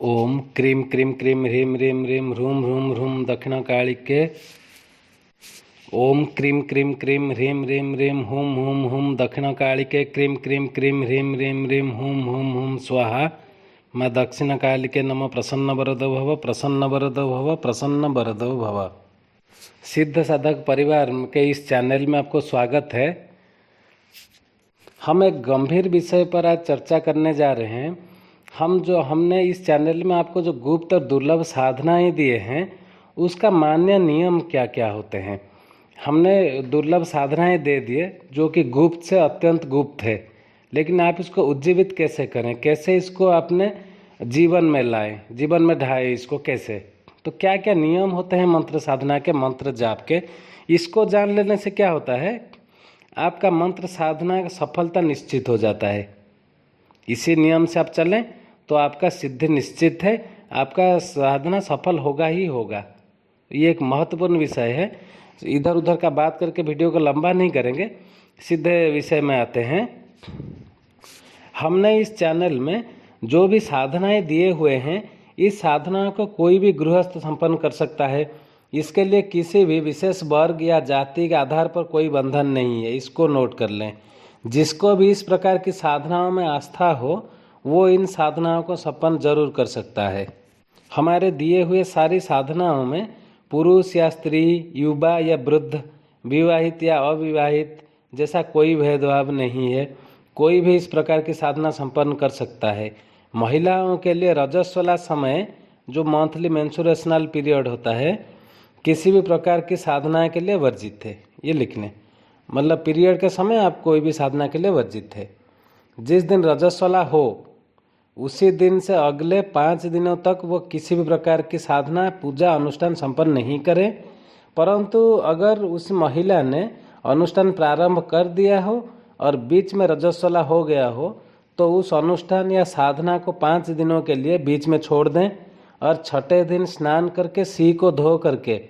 ओम cream cream cream ह्रीम ह्रीम ह्रीम ह्रूम ह्रूम ह्रूम दक्षिणकालिके। ओम cream cream cream ह्रीम ह्रीम ह्रीम हुम हुम हुम दक्षिणकालिके क्रीम क्रीम क्रीम ह्रीम ह्रीम ह्रीम हुम हुम हुम स्वाहा। माँ दक्षिणकालिके नमः। प्रसन्न वरदो भव, प्रसन्न वरदो भव, प्रसन्न वरदो भव। सिद्ध साधक परिवार के इस चैनल में आपको स्वागत है। हम एक गंभीर विषय पर आज चर्चा करने जा रहे हैं। हमने इस चैनल में आपको जो गुप्त और दुर्लभ साधनाएं दिए हैं उसका मान्य नियम क्या क्या होते हैं। हमने दुर्लभ साधनाएं दे दिए जो कि गुप्त से अत्यंत गुप्त है, लेकिन आप इसको उज्जीवित कैसे करें, कैसे इसको अपने जीवन में लाएं, जीवन में ढाएं इसको कैसे। तो क्या क्या नियम होते हैं मंत्र साधना के, मंत्र जाप के, इसको जान लेने से क्या होता है, आपका मंत्र साधना का सफलता निश्चित हो जाता है। इसी नियम से आप चलें तो आपका सिद्धि निश्चित है, आपका साधना सफल होगा ही होगा। ये एक महत्वपूर्ण विषय है। इधर उधर का बात करके वीडियो को लंबा नहीं करेंगे, सीधे विषय में आते हैं। हमने इस चैनल में जो भी साधनाएं दिए हुए हैं, इस साधना को कोई भी गृहस्थ संपन्न कर सकता है। इसके लिए किसी भी विशेष वर्ग या जाति के आधार पर कोई बंधन नहीं है, इसको नोट कर लें। जिसको भी इस प्रकार की साधनाओं में आस्था हो वो इन साधनाओं को संपन्न जरूर कर सकता है। हमारे दिए हुए सारी साधनाओं में पुरुष या स्त्री, युवा या वृद्ध, विवाहित या अविवाहित जैसा कोई भेदभाव नहीं है। कोई भी इस प्रकार की साधना संपन्न कर सकता है। महिलाओं के लिए रजस्वला समय जो मंथली मेंस्ट्रुएशनल पीरियड होता है, किसी भी प्रकार की साधना के लिए वर्जित है। ये लिख लें, मतलब पीरियड के समय आप कोई भी साधना के लिए वर्जित है। जिस दिन रजस्वला हो उसी दिन से अगले 5 दिनों तक वो किसी भी प्रकार की साधना, पूजा, अनुष्ठान संपन्न नहीं करे। परंतु अगर उस महिला ने अनुष्ठान प्रारंभ कर दिया हो और बीच में रजस्वला हो गया हो तो उस अनुष्ठान या साधना को 5 दिनों के लिए बीच में छोड़ दें और छठे दिन स्नान करके सी को धो करके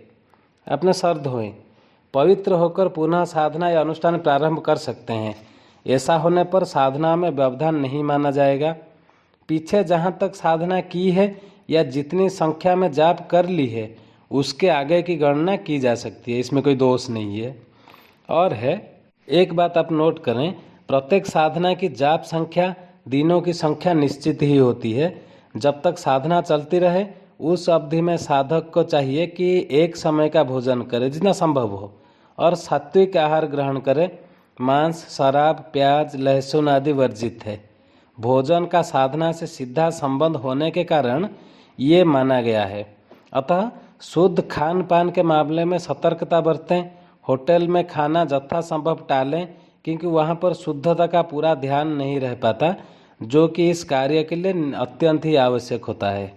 अपने सर धोएं। पवित्र होकर पुनः साधना या अनुष्ठान प्रारंभ कर सकते हैं। ऐसा होने पर साधना में व्यवधान नहीं माना जाएगा। पीछे जहाँ तक साधना की है या जितनी संख्या में जाप कर ली है उसके आगे की गणना की जा सकती है, इसमें कोई दोष नहीं है। और है एक बात आप नोट करें, प्रत्येक साधना की जाप संख्या, दिनों की संख्या निश्चित ही होती है। जब तक साधना चलती रहे उस अवधि में साधक को चाहिए कि एक समय का भोजन करे जितना संभव हो और सात्विक आहार ग्रहण करे। मांस, शराब, प्याज, लहसुन आदि वर्जित है। भोजन का साधना से सीधा संबंध होने के कारण ये माना गया है। अतः शुद्ध खान पान के मामले में सतर्कता बरतें। होटल में खाना यथासंभव टालें क्योंकि वहाँ पर शुद्धता का पूरा ध्यान नहीं रह पाता, जो कि इस कार्य के लिए अत्यंत ही आवश्यक होता है।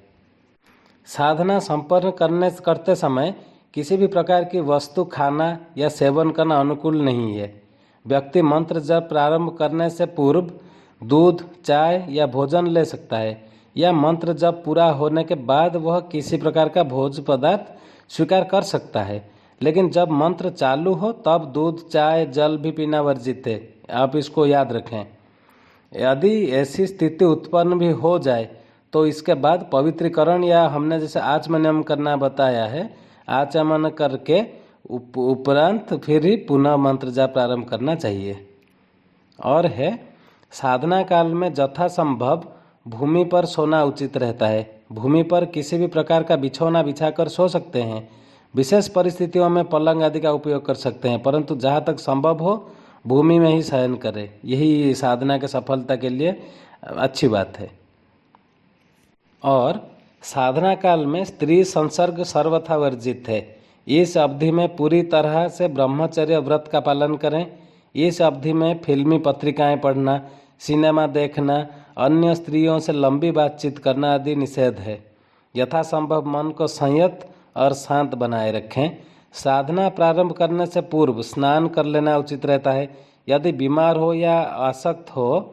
साधना संपन्न करते समय किसी भी प्रकार की वस्तु खाना या सेवन करना अनुकूल नहीं है। व्यक्ति मंत्र जप प्रारंभ करने से पूर्व दूध, चाय या भोजन ले सकता है, या मंत्र जप पूरा होने के बाद वह किसी प्रकार का भोज्य पदार्थ स्वीकार कर सकता है। लेकिन जब मंत्र चालू हो तब दूध, चाय, जल भी पीना वर्जित है। आप इसको याद रखें। यदि ऐसी स्थिति उत्पन्न भी हो जाए तो इसके बाद पवित्रीकरण या हमने जैसे आचमन करना बताया है, आचमन करके उपरांत फिर ही पुनः मंत्र जाप प्रारंभ करना चाहिए। और है साधना काल में यथासंभव भूमि पर सोना उचित रहता है। भूमि पर किसी भी प्रकार का बिछौना बिछाकर सो सकते हैं। विशेष परिस्थितियों में पलंग आदि का उपयोग कर सकते हैं, परंतु जहाँ तक संभव हो भूमि में ही शयन करें। यही साधना के सफलता के लिए अच्छी बात है। और साधना काल में स्त्री संसर्ग सर्वथा वर्जित है। इस अवधि में पूरी तरह से ब्रह्मचर्य व्रत का पालन करें। इस अवधि में फिल्मी पत्रिकाएं पढ़ना, सिनेमा देखना, अन्य स्त्रियों से लंबी बातचीत करना आदि निषेध है। यथासंभव मन को संयत और शांत बनाए रखें। साधना प्रारंभ करने से पूर्व स्नान कर लेना उचित रहता है। यदि बीमार हो या आसक्त हो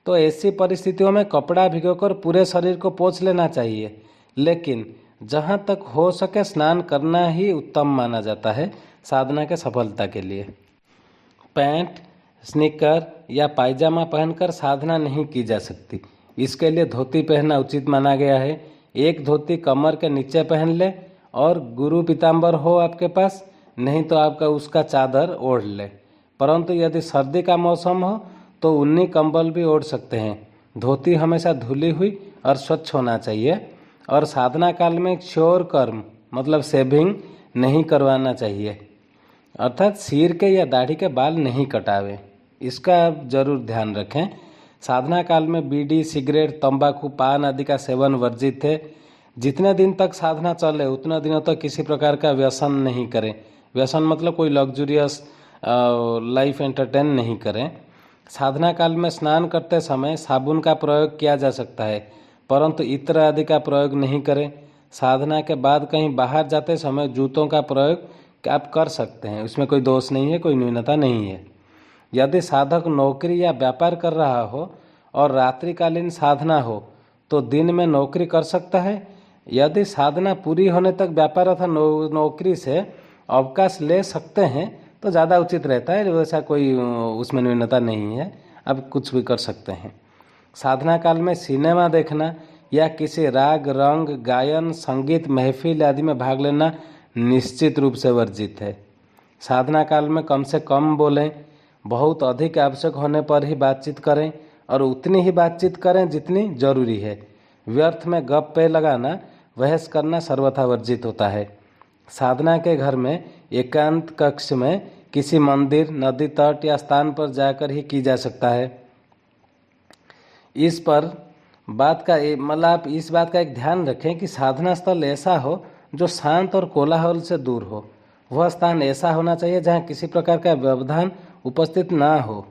तो ऐसी परिस्थितियों में कपड़ा भिगोकर पूरे शरीर को पोंछ लेना चाहिए, लेकिन जहाँ तक हो सके स्नान करना ही उत्तम माना जाता है साधना के सफलता के लिए। पैंट, स्नीकर या पायजामा पहनकर साधना नहीं की जा सकती। इसके लिए धोती पहनना उचित माना गया है। एक धोती कमर के नीचे पहन ले और गुरु पीताम्बर हो आपके पास, नहीं तो आपका उसका चादर ओढ़ ले। परंतु यदि सर्दी का मौसम हो तो ऊनी कंबल भी ओढ़ सकते हैं। धोती हमेशा धुली हुई और स्वच्छ होना चाहिए और साधना काल में क्षौर कर्म मतलब शेविंग नहीं करवाना चाहिए, अर्थात सिर के या दाढ़ी के बाल नहीं कटावे। इसका आप जरूर ध्यान रखें। साधना काल में बीड़ी, सिगरेट, तंबाकू, पान आदि का सेवन वर्जित है। जितने दिन तक साधना चले उतने दिनों तक किसी प्रकार का व्यसन नहीं करें। व्यसन मतलब कोई लग्जूरियस लाइफ एंटरटेन नहीं करें। साधना काल में स्नान करते समय साबुन का प्रयोग किया जा सकता है, परंतु इत्र आदि का प्रयोग नहीं करें। साधना के बाद कहीं बाहर जाते समय जूतों का प्रयोग आप कर सकते हैं, उसमें कोई दोष नहीं है, कोई न्यूनता नहीं है। यदि साधक नौकरी या व्यापार कर रहा हो और रात्रिकालीन साधना हो तो दिन में नौकरी कर सकता है। यदि साधना पूरी होने तक व्यापार अथवा नौकरी से अवकाश ले सकते हैं तो ज़्यादा उचित रहता है। वैसा कोई उसमें न्यूनता नहीं है, आप कुछ भी कर सकते हैं। साधना काल में सिनेमा देखना या किसी राग, रंग, गायन, संगीत, महफिल आदि में भाग लेना निश्चित रूप से वर्जित है। साधना काल में कम से कम बोलें, बहुत अधिक आवश्यक होने पर ही बातचीत करें और उतनी ही बातचीत करें जितनी जरूरी है। व्यर्थ में गप्पे लगाना, बहस करना सर्वथा वर्जित होता है। साधना के घर में एकांत कक्ष में किसी मंदिर, नदी तट या स्थान पर जाकर ही की जा सकता है। इस बात का एक ध्यान रखें कि साधना स्थल ऐसा हो जो शांत और कोलाहल से दूर हो। वह स्थान ऐसा होना चाहिए जहाँ किसी प्रकार का व्यवधान उपस्थित ना हो,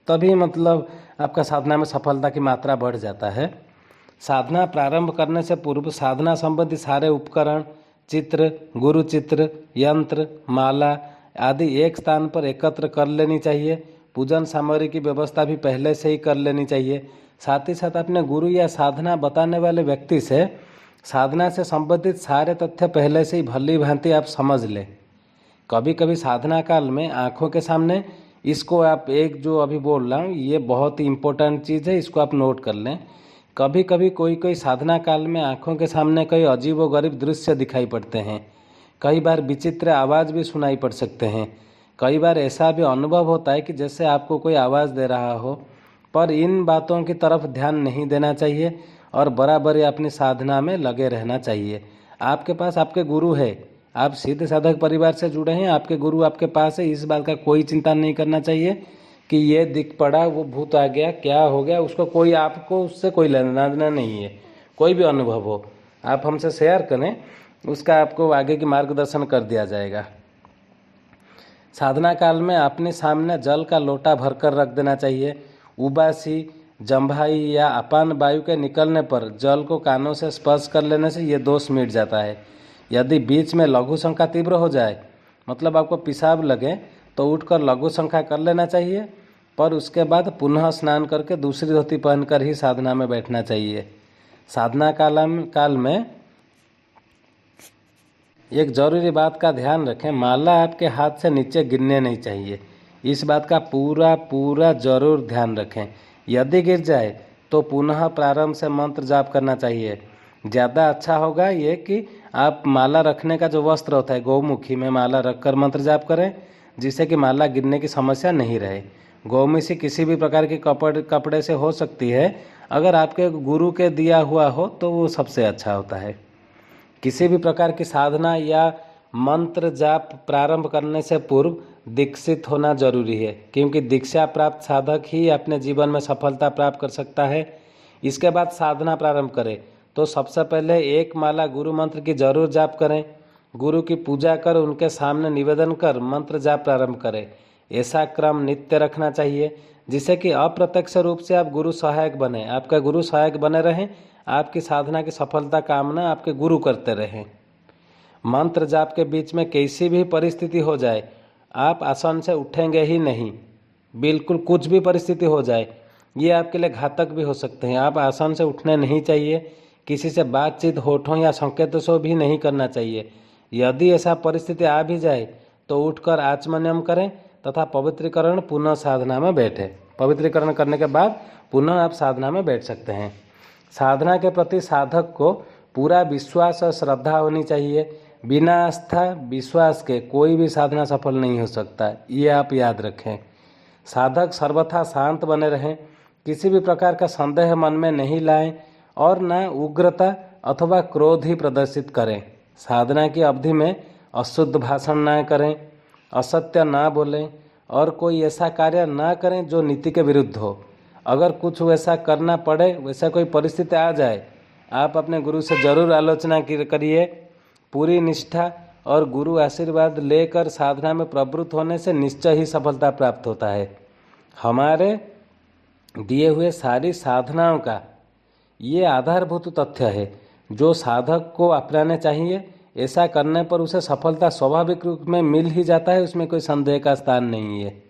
तभी मतलब आपका साधना में सफलता की मात्रा बढ़ जाता है। साधना प्रारंभ करने से पूर्व साधना संबंधी सारे उपकरण, चित्र, गुरु चित्र, यंत्र, माला आदि एक स्थान पर एकत्र कर लेनी चाहिए। पूजन सामग्री की व्यवस्था भी पहले से ही कर लेनी चाहिए। साथ ही साथ अपने गुरु या साधना बताने वाले व्यक्ति से साधना से संबंधित सारे तथ्य पहले से ही भली भांति आप समझ लें। कभी कभी साधना काल में आँखों के सामने, इसको आप एक जो अभी बोल रहा हूँ ये बहुत ही इम्पोर्टेंट चीज़ है, इसको आप नोट कर लें। कभी कभी कोई साधना काल में आँखों के सामने कई अजीब व गरीब दृश्य दिखाई पड़ते हैं। कई बार विचित्र आवाज़ भी सुनाई पड़ सकते हैं। कई बार ऐसा भी अनुभव होता है कि जैसे आपको कोई आवाज़ दे रहा हो, पर इन बातों की तरफ ध्यान नहीं देना चाहिए और बराबर अपनी साधना में लगे रहना चाहिए। आपके पास आपके गुरु है, आप सीधे साधक परिवार से जुड़े हैं, आपके गुरु आपके पास है, इस बात का कोई चिंता नहीं करना चाहिए कि ये दिख पड़ा, वो भूत आ गया, क्या हो गया, उसको कोई, आपको उससे कोई लेना देना नहीं है। कोई भी अनुभव हो आप हमसे शेयर करें, उसका आपको आगे की मार्गदर्शन कर दिया जाएगा। साधना काल में अपने सामने जल का लोटा भरकर रख देना चाहिए। उबासी, जम्भाई या अपान वायु के निकलने पर जल को कानों से स्पर्श कर लेने से ये दोष मिट जाता है। यदि बीच में लघु शंका तीव्र हो जाए, मतलब आपको पेशाब लगे, तो उठकर लघु शंका कर लेना चाहिए, पर उसके बाद पुनः स्नान करके दूसरी धोती पहनकर ही साधना में बैठना चाहिए। साधना काल में एक जरूरी बात का ध्यान रखें, माला आपके हाथ से नीचे गिरने नहीं चाहिए। इस बात का पूरा जरूर ध्यान रखें। यदि गिर जाए तो पुनः प्रारंभ से मंत्र जाप करना चाहिए। ज़्यादा अच्छा होगा ये कि आप माला रखने का जो वस्त्र होता है, गौमुखी में माला रखकर मंत्र जाप करें, जिससे कि माला गिरने की समस्या नहीं रहे। गौमुखी किसी भी प्रकार के कपड़े से हो सकती है, अगर आपके गुरु के दिया हुआ हो तो वो सबसे अच्छा होता है। किसी भी प्रकार की साधना या मंत्र जाप प्रारंभ करने से पूर्व दीक्षित होना जरूरी है, क्योंकि दीक्षा प्राप्त साधक ही अपने जीवन में सफलता प्राप्त कर सकता है। इसके बाद साधना प्रारंभ करें तो सबसे पहले एक माला गुरु मंत्र की जरूर जाप करें। गुरु की पूजा कर उनके सामने निवेदन कर मंत्र जाप प्रारंभ करें। ऐसा क्रम नित्य रखना चाहिए, जिससे कि अप्रत्यक्ष रूप से आप गुरु सहायक बने, आपका गुरु सहायक बने रहें, आपकी साधना की सफलता कामना आपके गुरु करते रहें। मंत्र जाप के बीच में कैसी भी परिस्थिति हो जाए, आप आसन से उठेंगे ही नहीं। बिल्कुल कुछ भी परिस्थिति हो जाए, ये आपके लिए घातक भी हो सकते हैं। आप आसन से उठने नहीं चाहिए। किसी से बातचीत होठों या संकेतों से भी नहीं करना चाहिए। यदि ऐसा परिस्थिति आ भी जाए तो उठकर आचमन्यम करें तथा पवित्रीकरण पुनः साधना में बैठे। पवित्रीकरण करने के बाद पुनः आप साधना में बैठ सकते हैं। साधना के प्रति साधक को पूरा विश्वास और श्रद्धा होनी चाहिए। बिना आस्था विश्वास के कोई भी साधना सफल नहीं हो सकता, ये आप याद रखें। साधक सर्वथा शांत बने रहें, किसी भी प्रकार का संदेह मन में नहीं लाएं और न उग्रता अथवा क्रोध ही प्रदर्शित करें। साधना की अवधि में अशुद्ध भाषण न करें, असत्य न बोलें और कोई ऐसा कार्य न करें जो नीति के विरुद्ध हो। अगर कुछ वैसा करना पड़े, वैसा कोई परिस्थिति आ जाए, आप अपने गुरु से जरूर आलोचना करिए। पूरी निष्ठा और गुरु आशीर्वाद लेकर साधना में प्रवृत्त होने से निश्चय ही सफलता प्राप्त होता है। हमारे दिए हुए सारी साधनाओं का ये आधारभूत तथ्य है जो साधक को अपनाने चाहिए। ऐसा करने पर उसे सफलता स्वाभाविक रूप में मिल ही जाता है, उसमें कोई संदेह का स्थान नहीं है।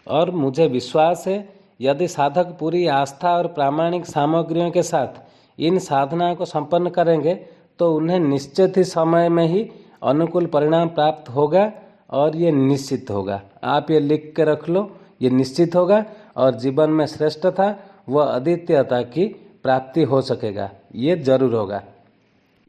और मुझे विश्वास है यदि साधक पूरी आस्था और प्रामाणिक सामग्रियों के साथ इन साधनाओं को संपन्न करेंगे तो उन्हें निश्चित ही समय में ही अनुकूल परिणाम प्राप्त होगा और ये निश्चित होगा। आप ये लिख के रख लो, ये निश्चित होगा और जीवन में श्रेष्ठता व अद्वितीयता की प्राप्ति हो सकेगा, ये जरूर होगा।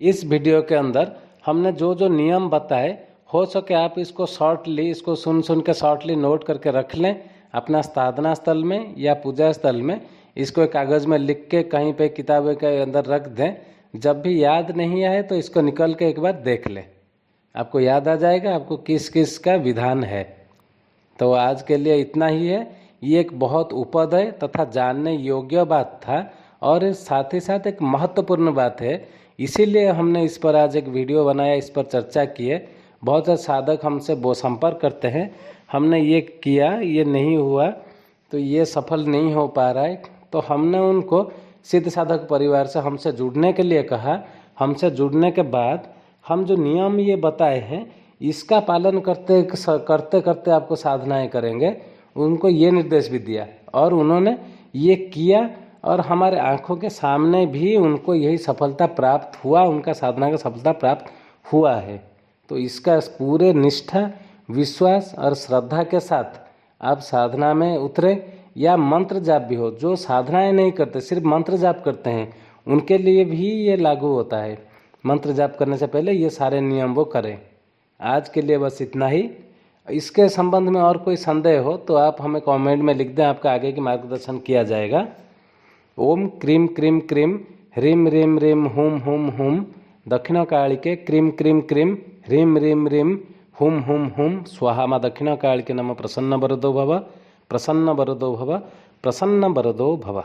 इस वीडियो के अंदर हमने जो जो नियम बताए, हो सके आप इसको शॉर्टली, इसको सुन के शॉर्टली नोट करके रख लें अपना साधना स्थल में या पूजा स्थल में। इसको एक कागज़ में लिख के कहीं पे किताबें के अंदर रख दें। जब भी याद नहीं आए तो इसको निकल के एक बार देख लें, आपको याद आ जाएगा आपको किस किस का विधान है। तो आज के लिए इतना ही है। ये एक बहुत उपद है तथा जानने योग्य बात था और साथ ही साथ एक महत्वपूर्ण बात है, इसीलिए हमने इस पर आज एक वीडियो बनाया, इस पर चर्चा की है। बहुत से साधक हमसे वो संपर्क करते हैं, हमने ये किया, ये नहीं हुआ, तो ये सफल नहीं हो पा रहा है, तो हमने उनको सिद्ध साधक परिवार से हमसे जुड़ने के लिए कहा। हमसे जुड़ने के बाद हम जो नियम ये बताए हैं इसका पालन करते करते आपको साधनाएं करेंगे, उनको ये निर्देश भी दिया और उन्होंने ये किया और हमारे आंखों के सामने भी उनको यही सफलता प्राप्त हुआ, उनका साधना का सफलता प्राप्त हुआ है। तो इसका पूरे निष्ठा, विश्वास और श्रद्धा के साथ आप साधना में उतरे। या मंत्र जाप भी हो, जो साधनाएं नहीं करते सिर्फ मंत्र जाप करते हैं, उनके लिए भी ये लागू होता है। मंत्र जाप करने से पहले ये सारे नियम वो करें। आज के लिए बस इतना ही। इसके संबंध में और कोई संदेह हो तो आप हमें कमेंट में लिख दें, आपका आगे की मार्गदर्शन किया जाएगा। ओम क्रीम क्रीम क्रीम ह्रीम ह्रीम ह्रीम हुम हुम हुम दक्षिणकालिके क्रीम क्रीम क्रीम ह्रीम ह्रीम ह्रीम हुम हुम हुम स्वाहा। माँ दक्षिणकालिके नमः। प्रसन्न वरदो भव, प्रसन्न वरदो भव, प्रसन्न वरदो भव।